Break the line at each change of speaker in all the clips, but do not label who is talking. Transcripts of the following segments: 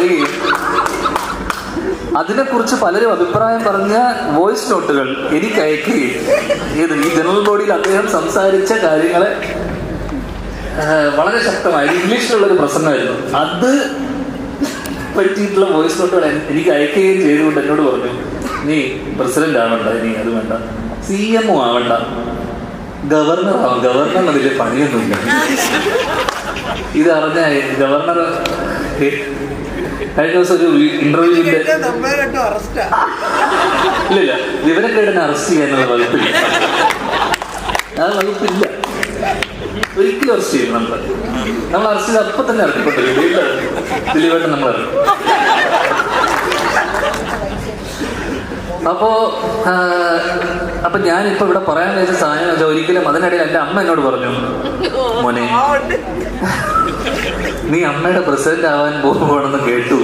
പറയുകയും അതിനെക്കുറിച്ച് പലരും അഭിപ്രായം പറഞ്ഞ വോയിസ് നോട്ടുകൾ എനിക്ക് അയക്കുകയും ഈ ജനറൽ ബോഡിയിൽ അദ്ദേഹം സംസാരിച്ച കാര്യങ്ങളെ വളരെ ശക്തമായി ഇംഗ്ലീഷിലുള്ളൊരു പ്രസംഗമായിരുന്നു, അത് പറ്റിയിട്ടുള്ള വോയിസ് നോട്ടുകൾ എനിക്ക് അയക്കുകയും ചെയ്തുകൊണ്ട് എന്നോട് പറഞ്ഞു, നീ പ്രസിഡന്റ് ആവണ്ട, ഇനി അത് വേണ്ട, CM ആവണ്ട, ഗവർണർ ആവാം, ഗവർണറിന് വലിയ പണിയൊന്നുമില്ല. ഇതറിഞ്ഞ ഗവർണർ കഴിഞ്ഞ ദിവസം ഒരു ഇന്റർവ്യൂവിന്റെ ഇല്ല വിവരക്കേടിനെ അറസ്റ്റ് ചെയ്യാനുള്ള വകുപ്പില്ല, ആ വകുപ്പില്ല, ഒരിക്കലും അറസ്റ്റ് ചെയ്യും. നമ്മൾ അറസ്റ്റ് ചെയ്ത് അപ്പൊ തന്നെ ഇറക്കിക്കൊണ്ടിരിക്കും. വീട്ടിൽ ദിലീപേട്ടൻ നമ്മൾ ഇറക്കും. അപ്പൊ ഞാനിപ്പോ ഇവിടെ പറയാൻ വെച്ച സാധനം വെച്ചാൽ, ഒരിക്കലും അതിനിടയിൽ എന്റെ അമ്മ എന്നോട് പറഞ്ഞു, മോനെ നീ അമ്മയുടെ പ്രസിഡന്റ് ആവാൻ പോകുവാണെന്ന് കേട്ടു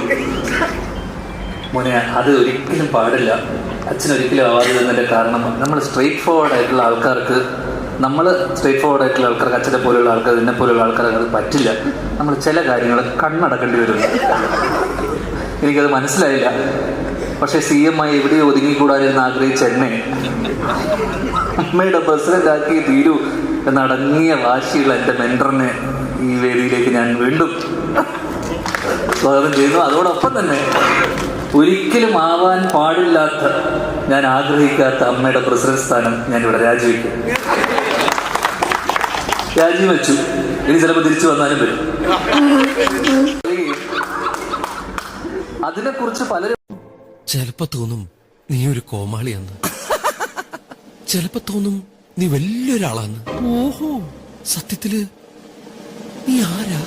മോനെ, അത് ഒരിക്കലും പാടില്ല, അച്ഛനൊരിക്കലും ആവാതിരുന്നതിന്റെ കാരണം നമ്മൾ സ്ട്രെയിറ്റ് ഫോർവേഡ് ആയിട്ടുള്ള ആൾക്കാർക്ക് അച്ഛനെ പോലുള്ള ആൾക്കാർ, എന്നെ പോലുള്ള ആൾക്കാർക്ക് അത് പറ്റില്ല. നമ്മൾ ചില കാര്യങ്ങൾ കണ്ണടക്കേണ്ടി വരുന്നു. എനിക്കത് മനസ്സിലായില്ല. പക്ഷെ CM ആയി എവിടെയോ ഒതുങ്ങിക്കൂടാനെന്ന് ആഗ്രഹിച്ച എന്നെ അമ്മയുടെ പ്രസിഡന്റ് ആക്കി തീരൂ എന്നടങ്ങിയ വാശിയുള്ള എൻ്റെ മെന്ററിനെ ഈ വേദിയിലേക്ക് ഞാൻ വീണ്ടും സ്വാഗതം ചെയ്യുന്നു. അതോടൊപ്പം തന്നെ ഒരിക്കലും ആവാൻ പാടില്ലാത്ത, ഞാൻ ആഗ്രഹിക്കാത്ത അമ്മയുടെ പ്രസിഡന്റ് സ്ഥാനം ഞാനിവിടെ രാജിവെച്ചു. ഇനി ചിലപ്പോൾ തിരിച്ചു വന്നാലും വരും. അതിനെക്കുറിച്ച് പലരും
ചിലപ്പോ തോന്നും നീ ഒരു കോമാളിയാന്ന്, ചിലപ്പോ തോന്നും നീ വലിയൊരാളാന്ന്. ഓഹോ, സത്യത്തില് നീ ആരാ?